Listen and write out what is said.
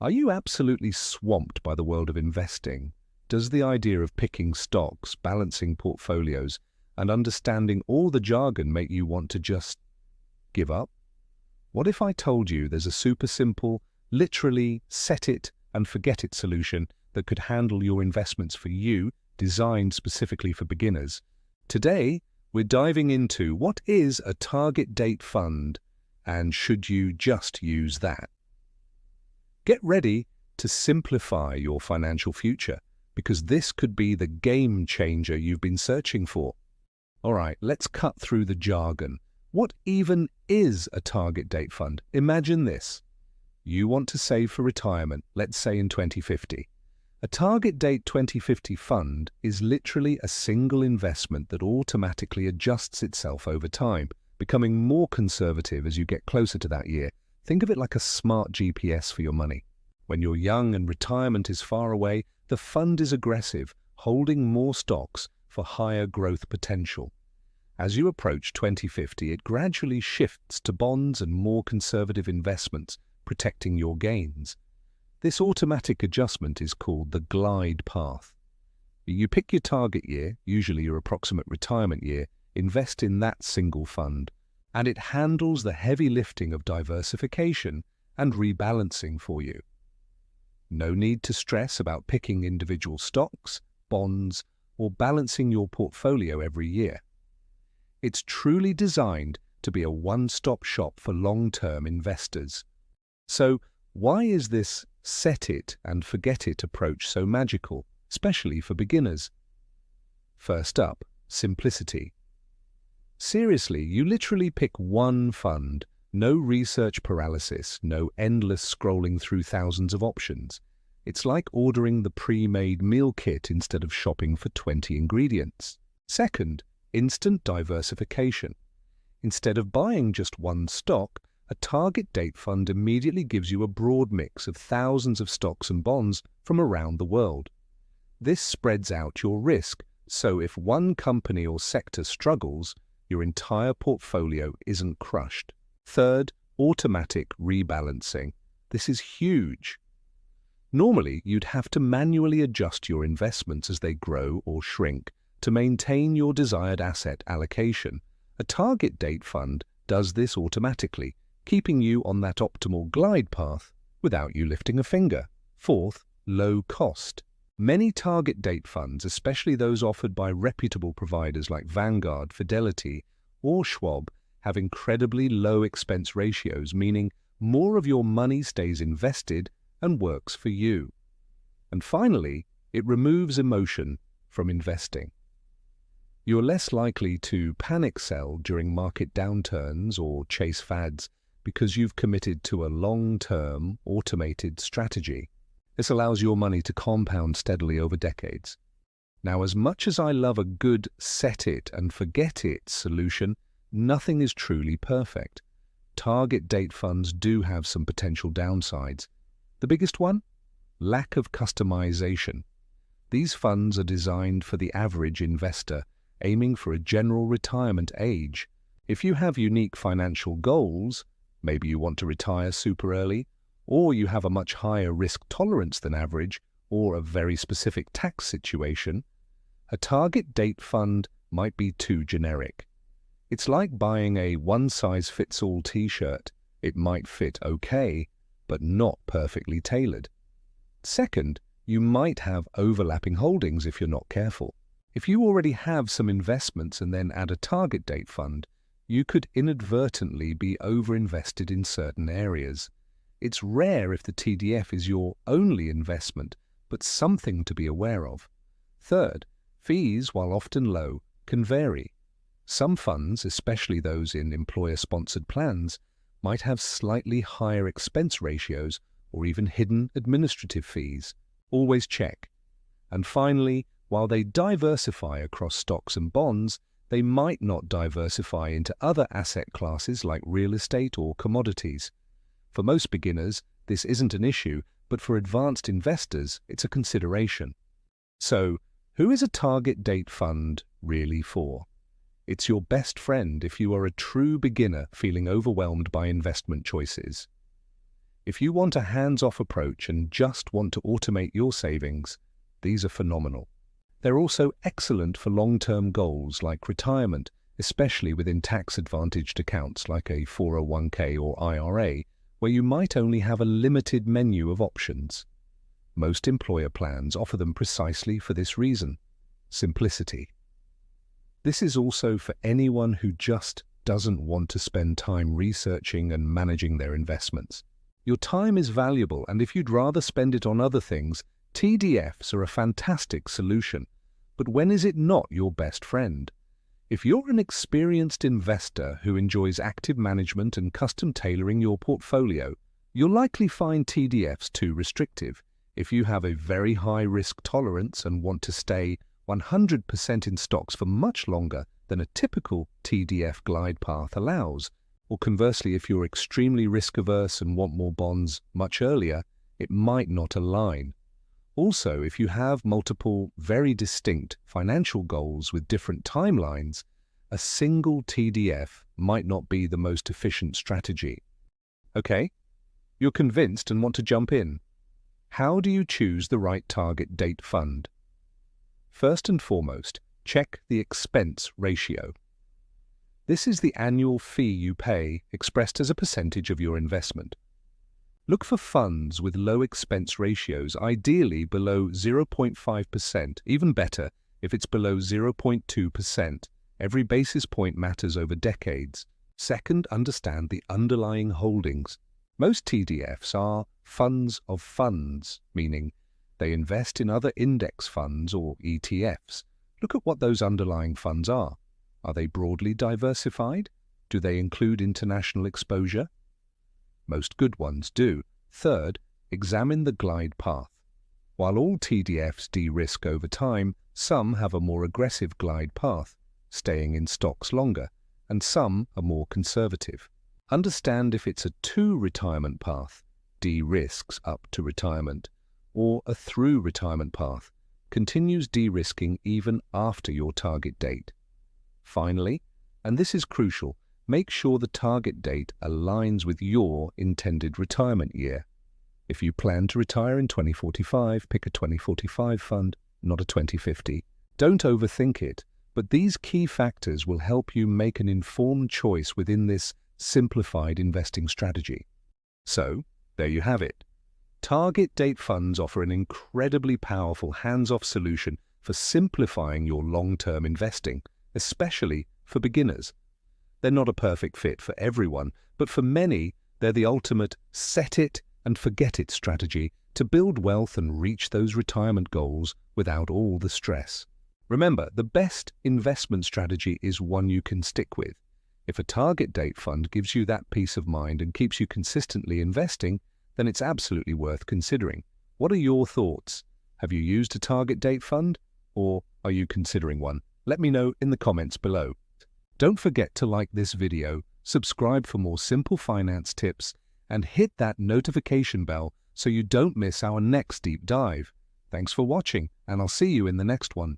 Are you absolutely swamped by the world of investing? Does the idea of picking stocks, balancing portfolios, and understanding all the jargon make you want to just give up? What if I told you there's a super simple, literally set it and forget it solution that could handle your investments for you, designed specifically for beginners? Today, we're diving into what is a target date fund and should you just use that? Get ready to simplify your financial future, because this could be the game changer you've been searching for. All right, let's cut through the jargon. What even is a target date fund? Imagine this. You want to save for retirement, let's say in 2050. A target date 2050 fund is literally a single investment that automatically adjusts itself over time, becoming more conservative as you get closer to that year. Think of it like a smart GPS for your money. When you're young and retirement is far away, the fund is aggressive, holding more stocks for higher growth potential. As you approach 2050, it gradually shifts to bonds and more conservative investments, protecting your gains. This automatic adjustment is called the glide path. You pick your target year, usually your approximate retirement year, invest in that single fund, and it handles the heavy lifting of diversification and rebalancing for you. No need to stress about picking individual stocks, bonds, or balancing your portfolio every year. It's truly designed to be a one-stop shop for long-term investors. So, why is this set it and forget it approach so magical, especially for beginners? First up, simplicity. Seriously, you literally pick one fund, no research paralysis, no endless scrolling through thousands of options. It's like ordering the pre-made meal kit instead of shopping for 20 ingredients. Second, instant diversification. Instead of buying just one stock, a target date fund immediately gives you a broad mix of thousands of stocks and bonds from around the world. This spreads out your risk, so if one company or sector struggles, your entire portfolio isn't crushed. Third, automatic rebalancing. This is huge. Normally, you'd have to manually adjust your investments as they grow or shrink to maintain your desired asset allocation. A target date fund does this automatically, keeping you on that optimal glide path without you lifting a finger. Fourth, low cost. Many target date funds, especially those offered by reputable providers like Vanguard, Fidelity, or Schwab, have incredibly low expense ratios, meaning more of your money stays invested and works for you. And finally, it removes emotion from investing. You're less likely to panic sell during market downturns or chase fads because you've committed to a long-term, automated strategy. This allows your money to compound steadily over decades. Now, as much as I love a good set it and forget it solution, nothing is truly perfect. Target date funds do have some potential downsides. The biggest one? Lack of customization. These funds are designed for the average investor, aiming for a general retirement age. If you have unique financial goals, maybe you want to retire super early, or you have a much higher risk tolerance than average, or a very specific tax situation, a target date fund might be too generic. It's like buying a one-size-fits-all t-shirt. It might fit okay, but not perfectly tailored. Second, you might have overlapping holdings if you're not careful. If you already have some investments and then add a target date fund, you could inadvertently be overinvested in certain areas. It's rare if the TDF is your only investment, but something to be aware of. Third, fees, while often low, can vary. Some funds, especially those in employer-sponsored plans, might have slightly higher expense ratios or even hidden administrative fees. Always check. And finally, while they diversify across stocks and bonds, they might not diversify into other asset classes like real estate or commodities. For most beginners, this isn't an issue, but for advanced investors, it's a consideration. So, who is a target date fund really for? It's your best friend if you are a true beginner feeling overwhelmed by investment choices. If you want a hands-off approach and just want to automate your savings, these are phenomenal. They're also excellent for long-term goals like retirement, especially within tax-advantaged accounts like a 401k or IRA, where you might only have a limited menu of options. Most employer plans offer them precisely for this reason: simplicity. This is also for anyone who just doesn't want to spend time researching and managing their investments. Your time is valuable, and if you'd rather spend it on other things, TDFs are a fantastic solution. But when is it not your best friend? If you're an experienced investor who enjoys active management and custom tailoring your portfolio, you'll likely find TDFs too restrictive. If you have a very high risk tolerance and want to stay 100% in stocks for much longer than a typical TDF glide path allows, or conversely, if you're extremely risk-averse and want more bonds much earlier, it might not align. Also, if you have multiple, very distinct financial goals with different timelines, a single TDF might not be the most efficient strategy. Okay, you're convinced and want to jump in. How do you choose the right target date fund? First and foremost, check the expense ratio. This is the annual fee you pay expressed as a percentage of your investment. Look for funds with low expense ratios, ideally below 0.5%, even better if it's below 0.2%. Every basis point matters over decades. Second, understand the underlying holdings. Most TDFs are funds of funds, meaning they invest in other index funds or ETFs. Look at what those underlying funds are. Are they broadly diversified? Do they include international exposure? Most good ones do. Third, examine the glide path. While all TDFs de-risk over time, some have a more aggressive glide path, staying in stocks longer, and some are more conservative. Understand if it's a to-retirement path, de-risks up to retirement, or a through-retirement path, continues de-risking even after your target date. Finally, and this is crucial, make sure the target date aligns with your intended retirement year. If you plan to retire in 2045, pick a 2045 fund, not a 2050. Don't overthink it, but these key factors will help you make an informed choice within this simplified investing strategy. So, there you have it. Target date funds offer an incredibly powerful hands-off solution for simplifying your long-term investing, especially for beginners. They're not a perfect fit for everyone, but for many, they're the ultimate set-it-and-forget-it strategy to build wealth and reach those retirement goals without all the stress. Remember, the best investment strategy is one you can stick with. If a target date fund gives you that peace of mind and keeps you consistently investing, then it's absolutely worth considering. What are your thoughts? Have you used a target date fund, or are you considering one? Let me know in the comments below. Don't forget to like this video, subscribe for more simple finance tips, and hit that notification bell so you don't miss our next deep dive. Thanks for watching, and I'll see you in the next one.